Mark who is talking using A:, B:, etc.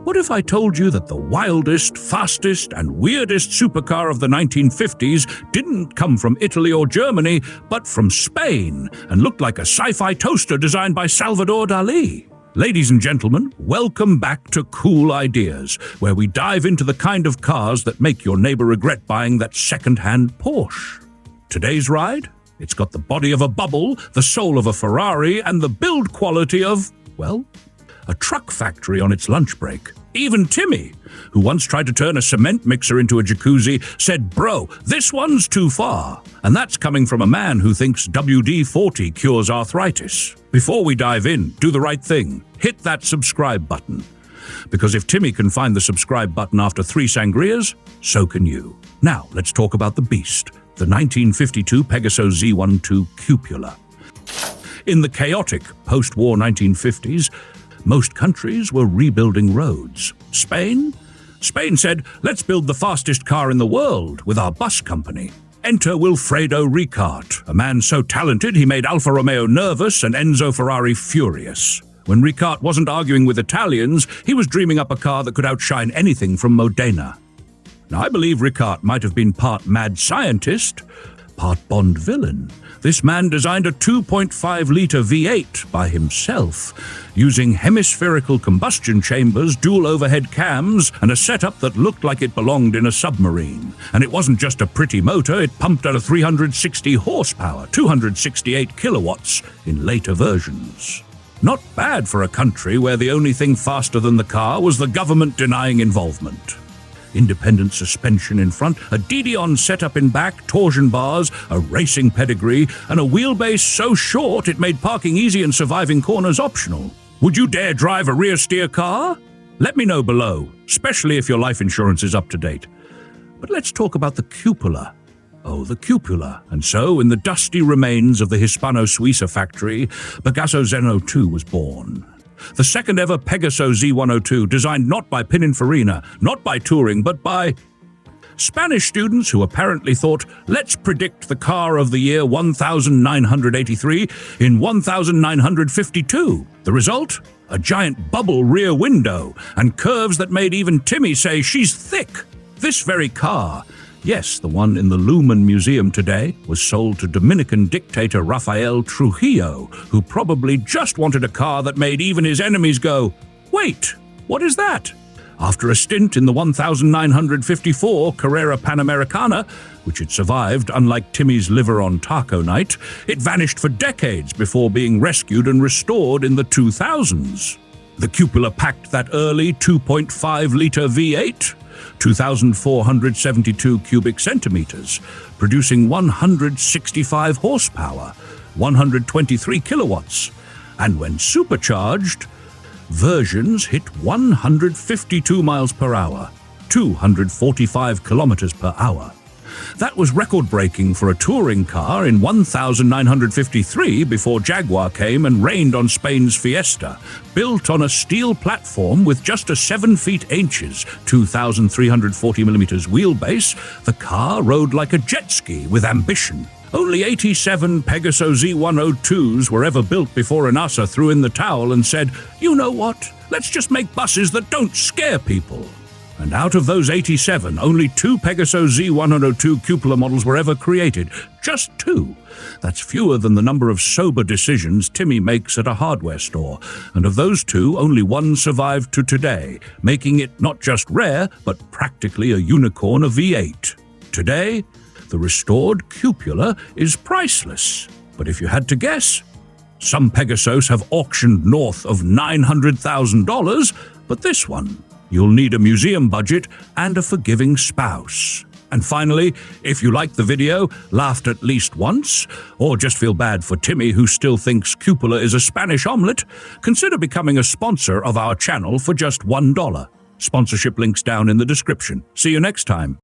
A: What if I told you that the wildest, fastest, and weirdest supercar of the 1950s didn't come from Italy or Germany, but from Spain, and looked like a sci-fi toaster designed by Salvador Dali? Ladies and gentlemen, welcome back to Cool Ideas, where we dive into the kind of cars that make your neighbor regret buying that second-hand Porsche. Today's ride? It's got the body of a Bubble, the soul of a Ferrari, and the build quality of, well, a truck factory on its lunch break. Even Timmy, who once tried to turn a cement mixer into a jacuzzi, said, "Bro, this one's too far." And that's coming from a man who thinks WD-40 cures arthritis. Before we dive in, do the right thing. Hit that subscribe button. Because if Timmy can find the subscribe button after 3 sangrias, so can you. Now, let's talk about the beast, the 1952 Pegaso Z-102 Cupula. In the chaotic post-war 1950s, most countries were rebuilding roads. Spain said, "Let's build the fastest car in the world with our bus company." Enter Wilfredo Ricart, a man so talented he made Alfa Romeo nervous and Enzo Ferrari furious. When Ricart wasn't arguing with Italians, he was dreaming up a car that could outshine anything from Modena. Now, I believe Ricart might have been part mad scientist, part Bond villain. This man designed a 2.5-liter V8 by himself, using hemispherical combustion chambers, dual overhead cams, and a setup that looked like it belonged in a submarine. And it wasn't just a pretty motor, it pumped out a 360 horsepower, 268 kilowatts in later versions. Not bad for a country where the only thing faster than the car was the government denying involvement. Independent suspension in front, a DD-on setup in back, torsion bars, a racing pedigree, and a wheelbase so short it made parking easy and surviving corners optional. Would you dare drive a rear steer car? Let me know below, especially if your life insurance is up to date. But let's talk about the Cupula. Oh, the Cupula. And so, in the dusty remains of the Hispano-Suiza factory, Pegaso Z-102 was born. The second ever Pegaso Z-102, designed not by Pininfarina, not by Touring, but by Spanish students who apparently thought, let's predict the car of the year 1983 in 1952. The result? A giant bubble rear window and curves that made even Timmy say she's thick. This very car, yes, the one in the Lumen Museum today, was sold to Dominican dictator Rafael Trujillo, who probably just wanted a car that made even his enemies go, "Wait, what is that?" After a stint in the 1954 Carrera Panamericana, which it survived unlike Timmy's liver on taco night, it vanished for decades before being rescued and restored in the 2000s. The Cupula packed that early 2.5-liter V8, 2,472 cubic centimeters, producing 165 horsepower, 123 kilowatts, and when supercharged, versions hit 152 miles per hour, 245 kilometers per hour. That was record-breaking for a touring car in 1953 before Jaguar came and reigned on Spain's Fiesta. Built on a steel platform with just a 7 feet 8 inches, 2,340 millimeters wheelbase, the car rode like a jet ski with ambition. Only 87 Pegaso Z-102s were ever built before NASA threw in the towel and said, "You know what? Let's just make buses that don't scare people." And out of those 87, only 2 Pegaso Z-102 Cupula models were ever created. Just 2. That's fewer than the number of sober decisions Timmy makes at a hardware store. And of those 2, only 1 survived to today, making it not just rare, but practically a unicorn of V8. Today, the restored Cupula is priceless. But if you had to guess, some Pegasos have auctioned north of $900,000, but this one, you'll need a museum budget and a forgiving spouse. And finally, if you liked the video, laughed at least once, or just feel bad for Timmy who still thinks Cupula is a Spanish omelette, consider becoming a sponsor of our channel for just $1. Sponsorship links down in the description. See you next time.